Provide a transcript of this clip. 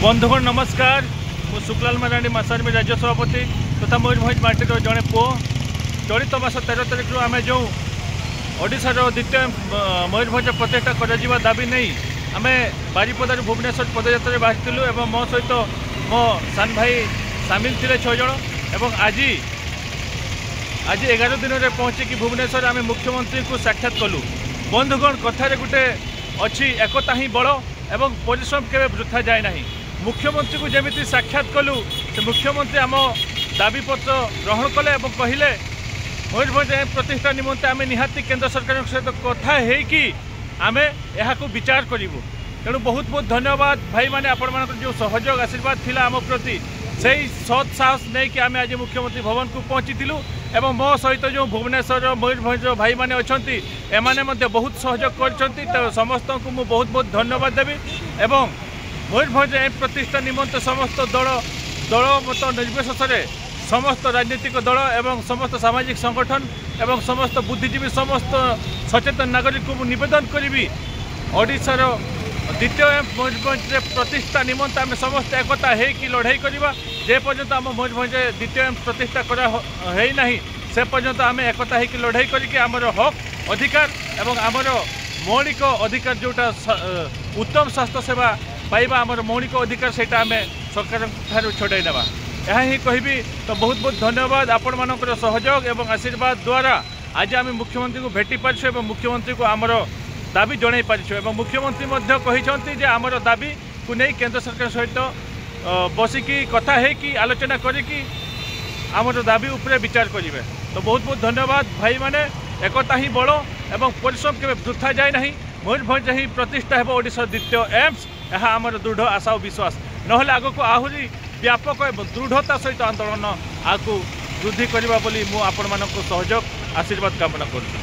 बंधुगण नमस्कार। मु शुक्लाल माराणी मासारमी राज्य सभापति तथा मयूरभंज माटीर जड़े पुओ चलित मास 13 तारिख आम जो ओडिशार द्वितीय मयूरभंज प्रतिष्ठा कर दाबी नहीं आम बारिपदार भुवनेश्वर पदयात्रा बाहरी और मो सहित मो सान भाई सामिल थे 6 जन और आज 11 दिन में पहुँचिकी भुवनेश्वर आम मुख्यमंत्री को साक्षात कलु। बंधुगण कथार गोटे अच्छी एकता ही बड़ एवं परिश्रम के वृथा जाए ना। मुख्यमंत्री को जमी साक्षात कलु से मुख्यमंत्री आम दाबीपत्र ग्रहण कले और कहले मयूरभंज प्रतिष्ठा निमंते आम निहाती केंद्र सरकार सहित कथा है आम यहाँ विचार करूँ। तेणु बहुत बहुत धन्यवाद भाई मैंने आपण मान जो सहयोग आशीर्वाद थिला आम प्रति से सत् साहस नहीं कि आम आज मुख्यमंत्री भवन को पहुँची एवं मो सहित जो भुवनेश्वर मयूरभंज भाई मैंने अच्छा एमाने बहुत सहयोग कर समस्त को मुझे बहुत बहुत धन्यवाद देवी। एवं मयूरभंज प्रतिष्ठा निमंते समस्त दल मत निर्विशेष समस्त राजनीतिक दल एवं समस्त सामाजिक संगठन एवं समस्त बुद्धिजीवी समस्त सचेतन नागरिक को निवेदन करी ओडिशार द्वितीय मयूरभंज प्रतिष्ठा निमंते आम समस्त एकता है कि लड़ाई करवा। जे पर्यंत आम मयूरभंज द्वितीय प्रतिष्ठा करा से पर्यंत आम एकता है कि लड़ाई करके आमर हक अधिकार एवं आमर मौलिक अधिकार जोटा उत्तम स्वास्थ्य सेवा पाइबा आमर मौलिक अधिकार से आम सरकार ठार छड़ाई ना यहाँ ही कहबी। तो बहुत बहुत धन्यवाद आपण मानकर सहयोग एवं आशीर्वाद द्वारा आज आम मुख्यमंत्री को भेटी पार्छ और मुख्यमंत्री को आमर दाबी जन पार्छ और मुख्यमंत्री कहते आमर दाबी को नहीं केंद्र सरकार सहित बसिकी कथा है कि आलोचना करिकी आमर दाबी उपरे विचार करेंगे। तो बहुत बहुत धन्यवाद भाई मैंने एकता ही बड़ एवं परिश्रम के वृथा जाए ना। मयूरभंज ही प्रतिष्ठा है ओडिशा द्वितीय एम्स यह आमर दृढ़ आशा और विश्वास नहले आग को आहरी व्यापक एवं दृढ़ता सहित आंदोलन आगू वृद्धि करवा बोली मु आपण मानक सहयोग आशीर्वाद कामना करूँ।